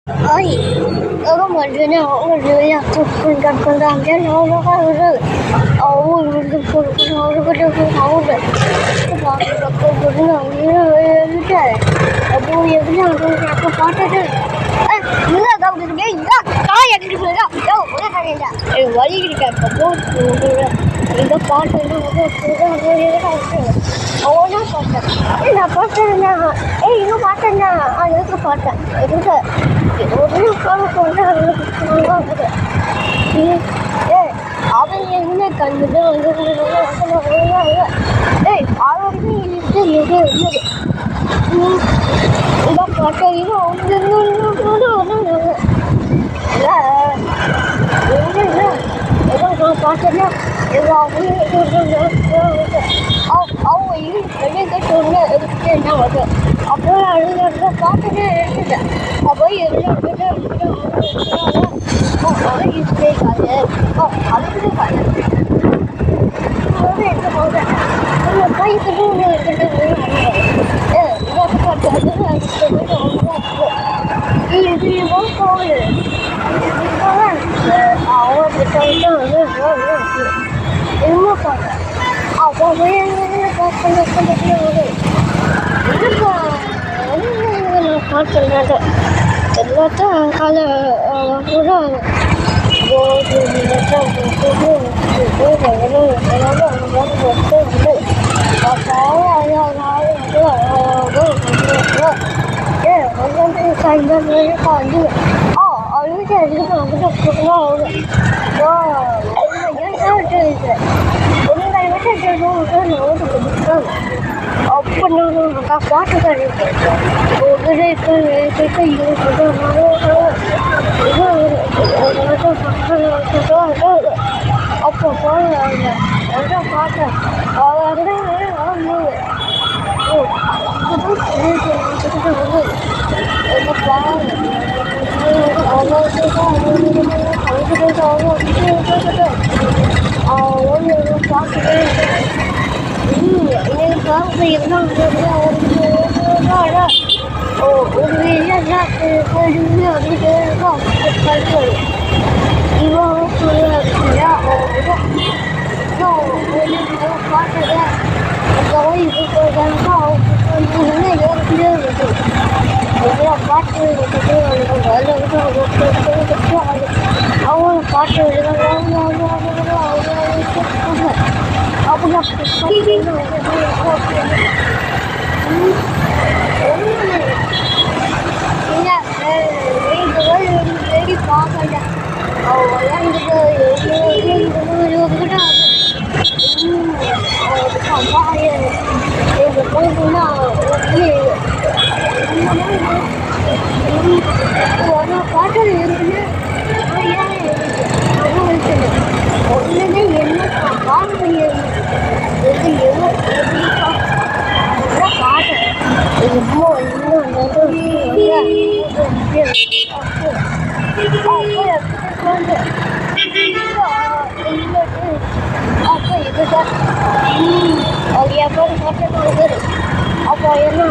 Ôi, có một đứa nào cũng đứa nào thuộc con làm cho nó có rồi. Ôi, nó có được không thấu được. Cái bọn nó có đứa nào như thế trời. Ở bùi cái nào cũng ra có phát ra. Ê,มึงอะก็ดึงได้ก็อย่าดึงเลยก็เดี๋ยวมึงจะทำยังไงเอ้วันนี้ก็แบบก็นี่ก็พอถึงแล้วก็คือก็นี่ก็ได้โอ้น่าพอใจน่าพอใจนะเอ้ยก็พอใจนะอันนี้ก็พอใจเอ้ยก็இது கொண்டு அவன் என்ன கண்டுட்டு ஏய் அவருக்கு இழுத்து இது இதை பார்த்தீங்கன்னா ஏதோ பார்த்தேன்னா ஏதோ அவங்க வெளியே சொன்ன என்ன வருது அப்புறம் அழுகிறத பார்த்தேன்னே எடுத்துட்டேன் அப்போ எல்லாம் அவன் யூஸ்லே காது அதுக்கு காது எடுத்து போகிறேன் கைக்கு இது போகுது அவர்கிட்ட என்னமோ பார்த்தேன் அப்போ காட்டுறது எல்லாத்தையும் காலை கூட அப்போ பாட்டு அப்போ போடுறாங்க பார்த்தேன் அப்போ என்ன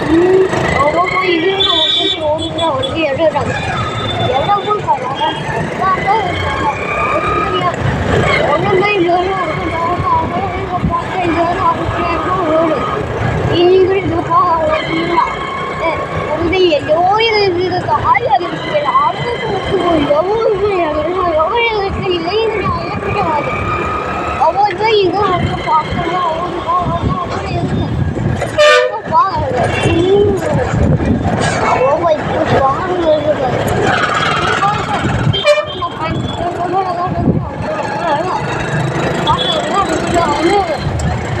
அவங்க போய் இது ஓடுங்கிற வந்து எடுறாங்க எவ்வளவு பண்ணாங்க ஒன்றுமே இல்லை பார்த்து ஓடு இனி வந்து எல்லோரும் இது காயாக இருக்கு எவ்வளவு இல்லை அவ்வளோ இது அவங்க பார்க்கணும் அவங்க இருக்கு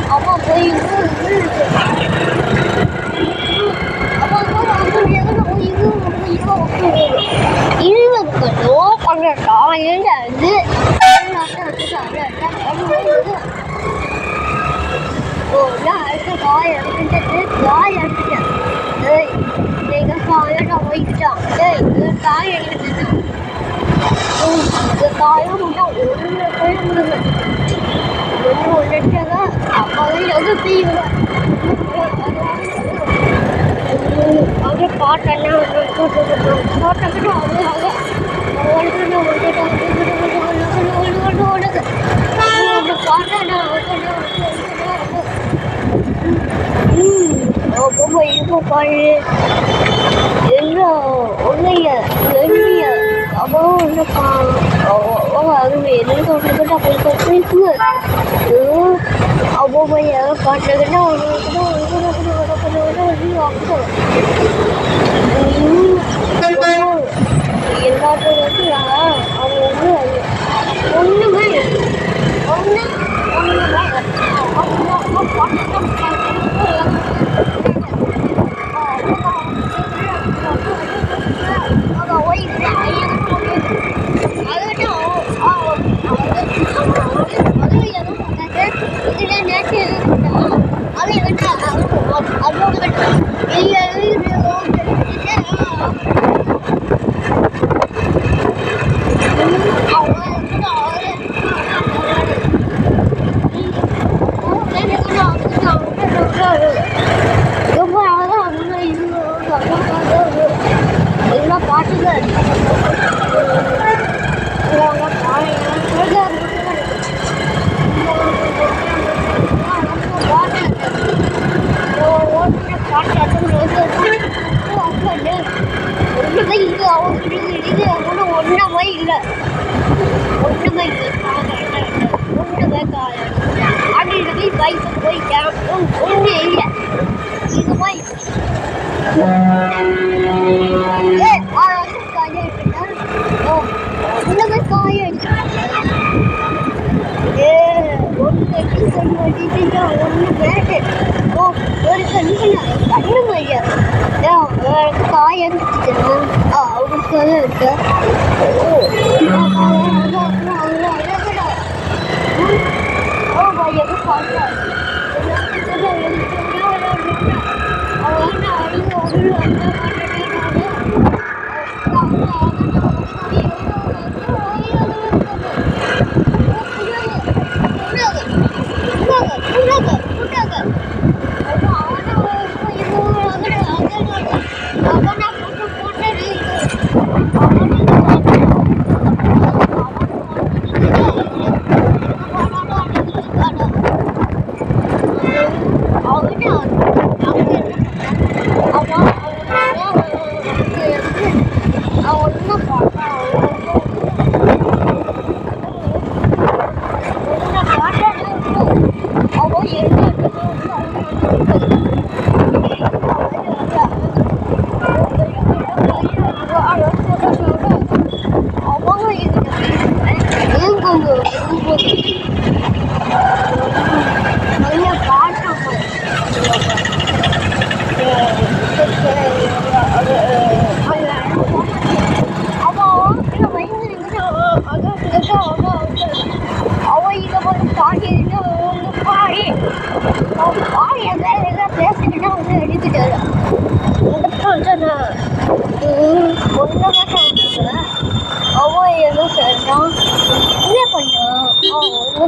அப்பா போய் இருபது பண்ணட்டா எழுந்து காய் எடுத்துட்டு காய் எடுத்துட்டேன் நீங்கள் காயோட போய்க்கிட்டான் காய் எடுத்துட்டேன் காயும் ஒன்று போய் ஒன்று அப்போ எது செய்யுங்க அது பாட்டெல்லாம் பாட்டுக்கிட்டு அவங்க இப்போ பாரு எல்லாம் ஒன்றைய எண்ணிய அப்புறம் அது எதுவும் சொல்லிக்கிட்டு அப்போ போய் பாட்டுக்கிட்ட எல்லாத்தையும் வந்து அவங்க வந்து ஒன்றுமே ஒன்று ஒன்றுமே இல்லை ஒன்றுமே காயம் அப்படி பைக்கு போயிட்டேன் ஒன்றுமே இல்லை இது போய் ஒன்றுமே காயம் ஒன்று பேட்டு ஒரு கண்ணு மையா காயம் அவருக்கு இருக்கு எது பார்க்க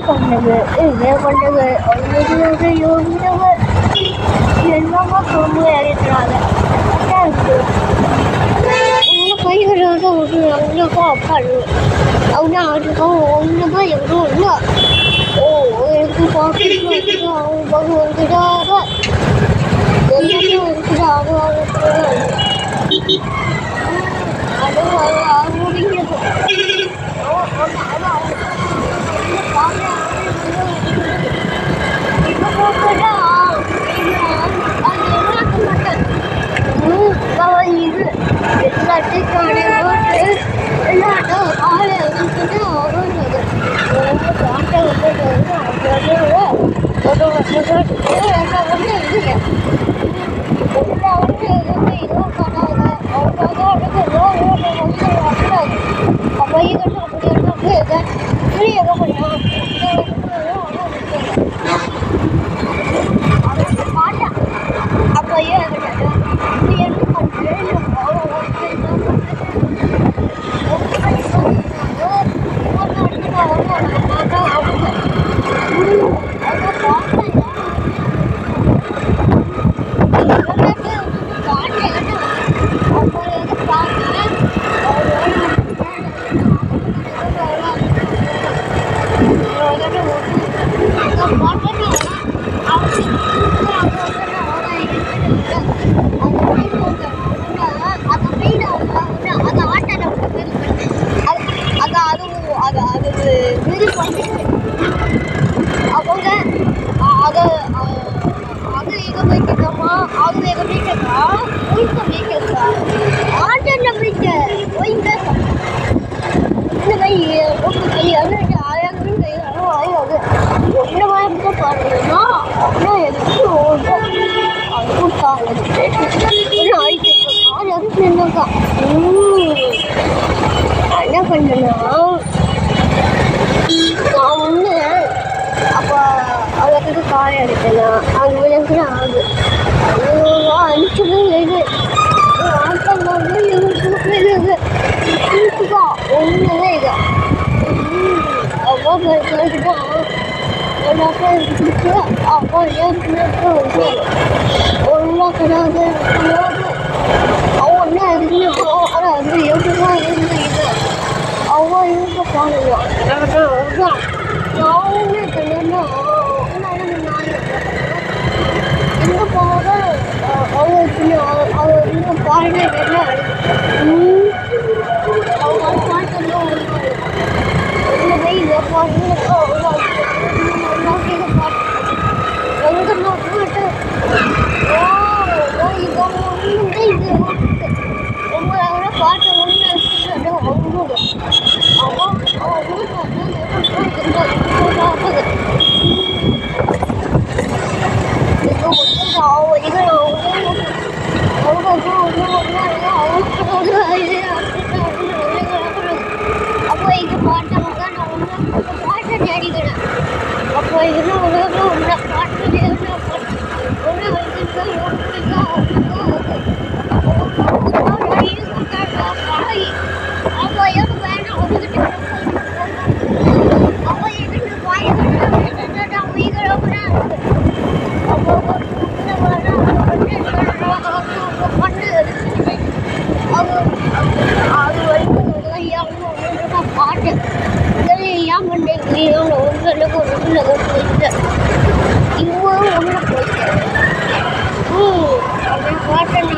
பண்ணது என்னமா ரொம்ப எழுதுறாங்க உங்கள் கைகளோட ஒரு அவங்களுக்கா அப்பாடு அவங்க அதுக்காக ஒன்றுமா எவ்வளோ இல்லை ஓ எனக்கு பார்த்து அவங்க வந்துடாத எல்லாத்தையும் இருக்குதாங்க அது முடிஞ்சது இது எல்லாத்தையும் போட்டு எல்லாட்டும் ஆளை வந்துட்டு அவனது பாட்டை வந்து ஒரு வருஷம் என்ன வந்து இல்லை எல்லா வந்து எதுவுமே இதுவும் பண்ணாங்க அவங்க அடுத்து வந்து வராது அப்போ இதுன்னு அப்படி என்ன வெளியே எங்கே பண்ணான் பாட்டா அப்போ ஏன் நீ என்ன பண்ணுறேன் அவங்க அதை அது எங்கே போய்க்கிறோமா அது எங்கே போய்க்கிறா போய்க்க போய்க்கிறா ஆட்டை போய்க்க போய்க்க இந்த மாதிரி ரொம்ப கையாவது ஆயாவது கையாலும் ஆயாது ஒன்றை வாய்ப்பு பாருங்கன்னா அப்படின்னா எதுக்கு அது கொடுத்தாங்க ஆயிட்டு அது என்னக்கா என்ன பண்ணேன்னா நான் ஒன்று அப்போ அவளுக்கு காயம் எடுத்தேன்னா அது விளக்கு ஆகுது அனுப்பிச்சது இது ஆட்டம் வந்து இது இருக்குதா ஒன்றுதான் இது அப்பா கேட்டுட்டா எல்லாத்தையும் எனக்கு பிடிச்சி அப்பா ஏற்கனவே ஒன்றா கிடையாது அவன் ஒன்றா இருக்குன்னு ஆனால் வந்து எப்படிதான் இருந்து இது அவன் இருக்க பாருங்க அதுதான் நானே தெரியலன்னா எங்கே போக அவளுக்கு அவள் இன்னும் பாருங்க அவங்க பாட்டெல்லாம் இந்த வெயில் பாட்டு பாட்டு எங்கே போட்டு இது ரொம்ப பாட்டு ஒன்று அப்போ இது பாட்டமாக நான் ஒன்று பாட்டை தேடிக்கிறேன் அப்போ இதெல்லாம் ஒன்று பாட்டு பாட்டு ஏன் பண்ணுறீங்க ஒன்றுக்கு போயிட்டு இவங்க ஒன்று போயிட்டு அப்படின்னு பாட்டேன்னா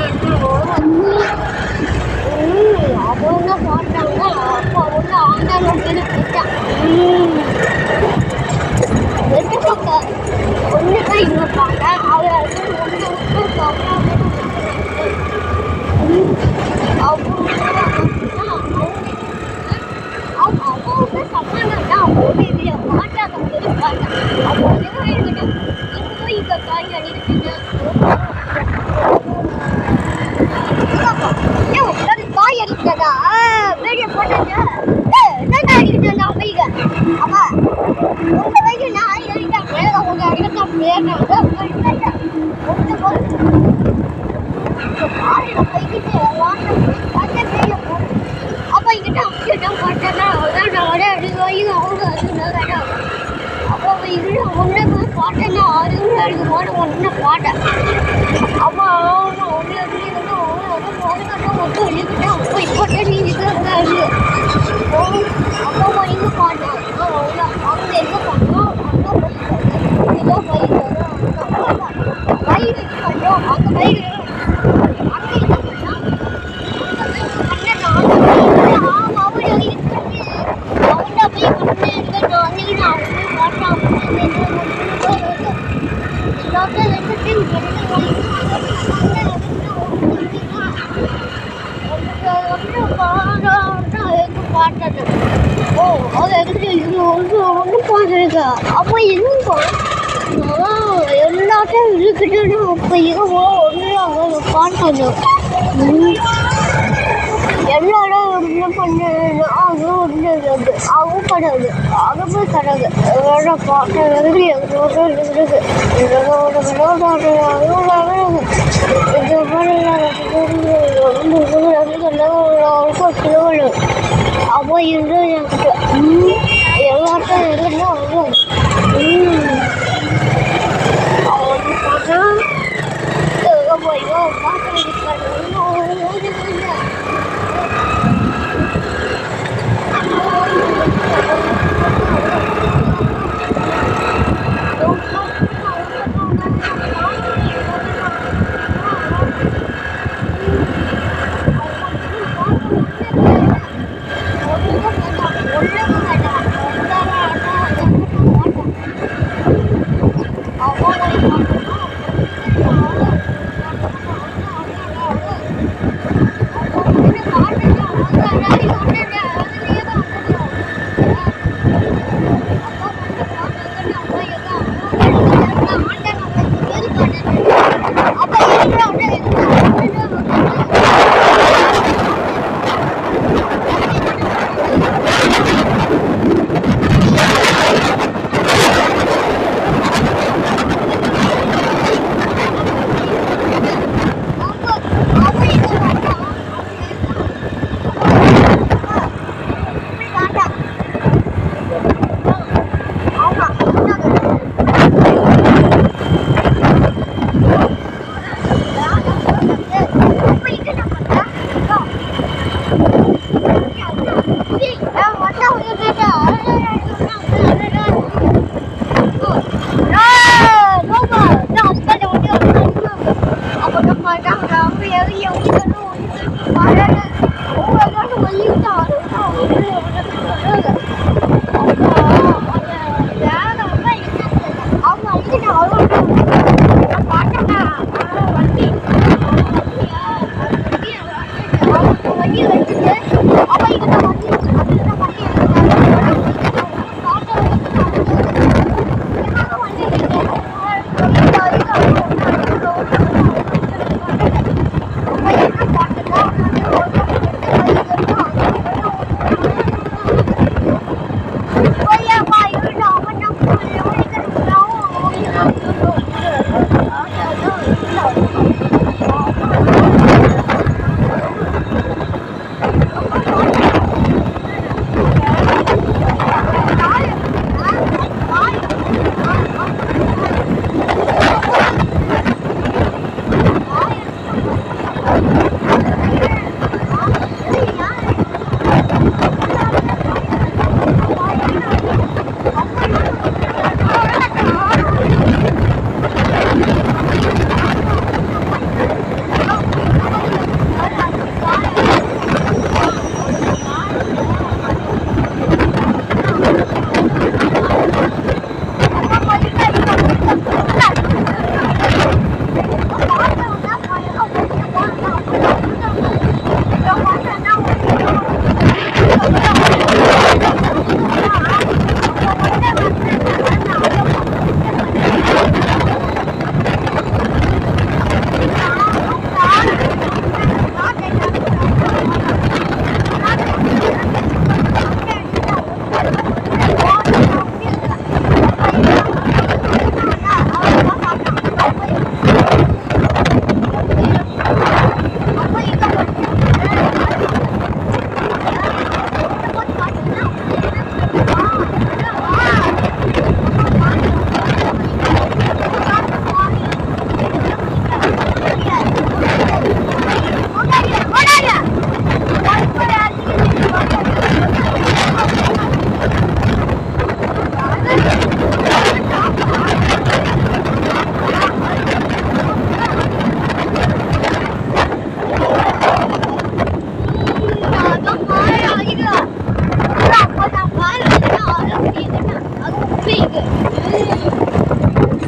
அவங்க பாட்டாங்க அப்போ அவங்க ஆண்டாளம் பேர் போயிட்டான் வெட்டு பக்கம் ஒன்று தான் இவங்க பாங்க அவள் ஒன்று அவங்க சமாளம்னா அவங்க இதில் மாட்டாங்க பாட்டேன் அப்போ அதே இருக்கட்டும் இப்போ இங்கே காய் அடிக்கிட்டு காய் அடிக்கிறதா வீடியோ போட்டாங்க என்ன அடிக்கிட்டு அமைங்க அம்மா உங்க வயசு நான் அடிக்கிட்டேன் மேலே உங்க அடிக்கத்தான் மேலே அப்போ இங்கிட்ட அப்படிதான் போட்டேன்னா அதான் நான் அடிவாயு அவங்க அது அப்போ இல்லை ஒன்றே போய் பாட்டேன்னா அதுக்கு போட ஒன்றே பாட்டேன் அம்மா ஒன்றே போதுக்கட்டும் மட்டும் எழுதிக்கிட்டேன் அப்போ இப்போட்டே நீ இருக்காரு அப்பா இங்கே பாட்டேன் அவங்க எங்கே பண்ணோம் அங்கே போய் பயிர் பண்ணோம் அந்த பயிர் அங்கே என்ன பண்ணோம் அப்போ எங்க எல்லாத்தையும் இருக்குன்னு அப்போ எங்க ஒன்று பாட்டாங்க எல்லாரும் என்ன பண்ணு அதுவும் ஒன்று அதுவும் கிடையாது அது போய் கிடையாது எங்களோட பாட்டை வந்து எங்களோட இருக்குது இது மாதிரி அப்போ இருந்து என்கிட்ட எல்லாத்தையும் இருக்குன்னா அவங்க பார்த்தா போய் பாட்டு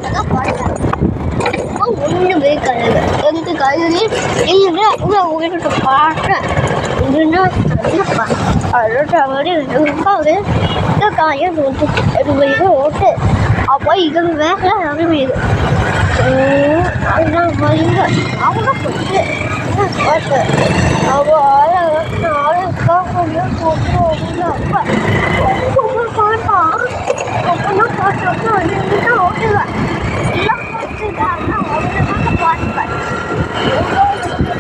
அதான் பாடுறேன். ஒண்ணுமே கிடையாது. எனக்கு கையிலே இல்லை உங்ககிட்ட பாடுறேன். இதுன்னா அதோட இருக்காது. இந்த காயம் வந்து இது ஓட்டு அப்போ இது வேற அறிவியது அதெல்லாம் வலிங்க அவங்க போட்டு பாட்டு அவள் ஆளுக்கா கொஞ்சம் போட்டு அப்பா பாட்டான் அப்பெல்லாம் பாட்டு அது ஓட்டுவேன் எல்லாம் பார்த்துட்டாங்க அவங்க பாட்டுவேன்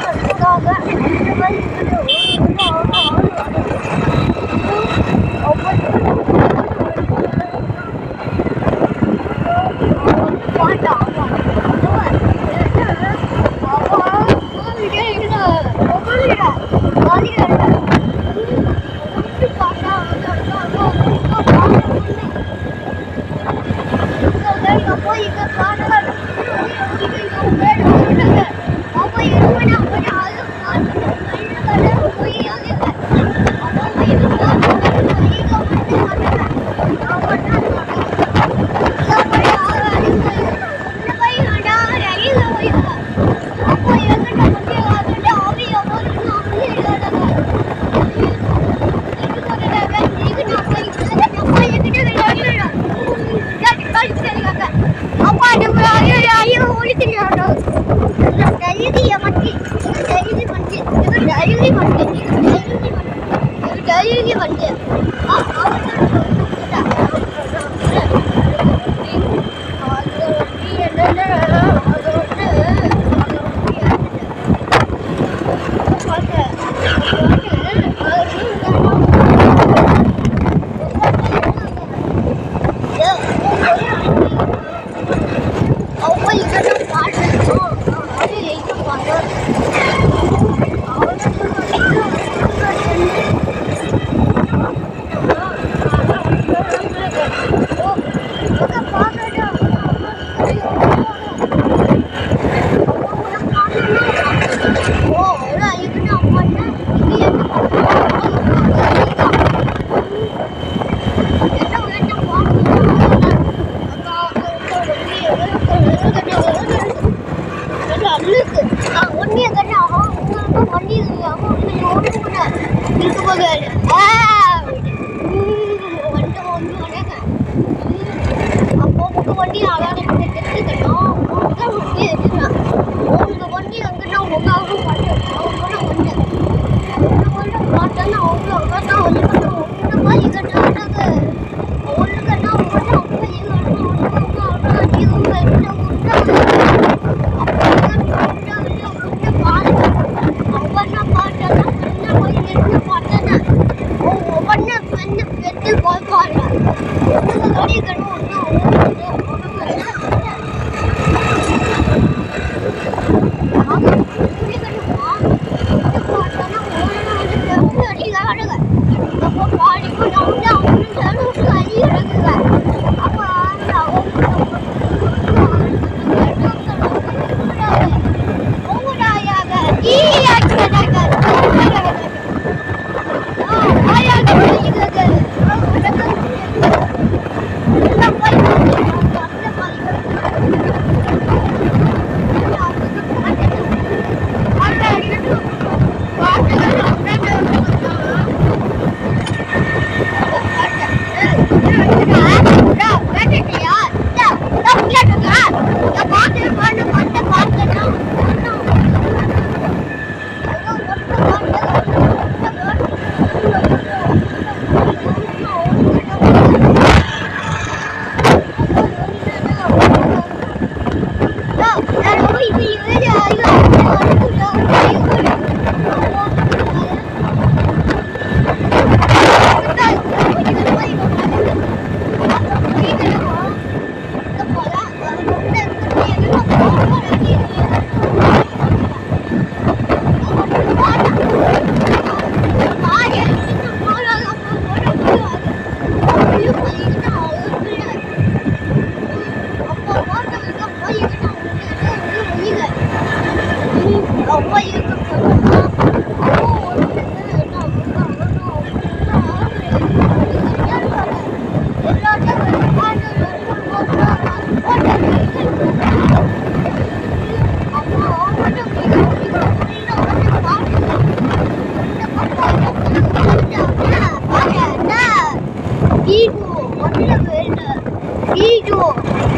கற்றுக்காக அந்த மாதிரி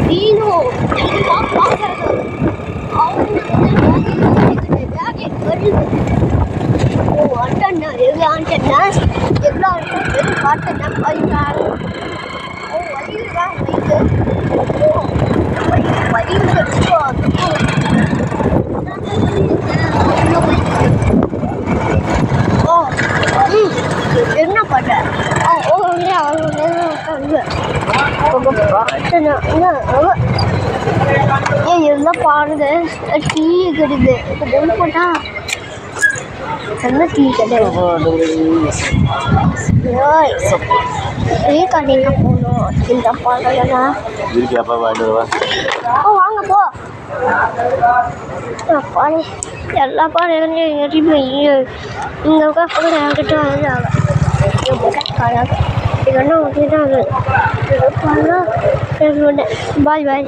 நீனோ பார்க்கறது அவங்க வருது ஓ அட்டன்னா எவ்வளோ ஆண்டன்னா எவ்வளோ பார்த்தேன்னா பைக்கான் ஓ வழியில் தான் வைத்து ஓ வழியில் ஓ என்ன பண்ண ஓ எல்லாம் பாருங்க டீ கிடைக்குது இப்போ போட்டா என்ன டீ கிடையாது டீ கடைங்க போகணும் இந்த பாருங்கண்ணா ஓ வாங்க போ பாரு எல்லா பாருங்க இங்கே உட்காந்து என்கிட்ட வந்தாங்க இதெல்லாம் ஓகே தான் அது பாய் பாய்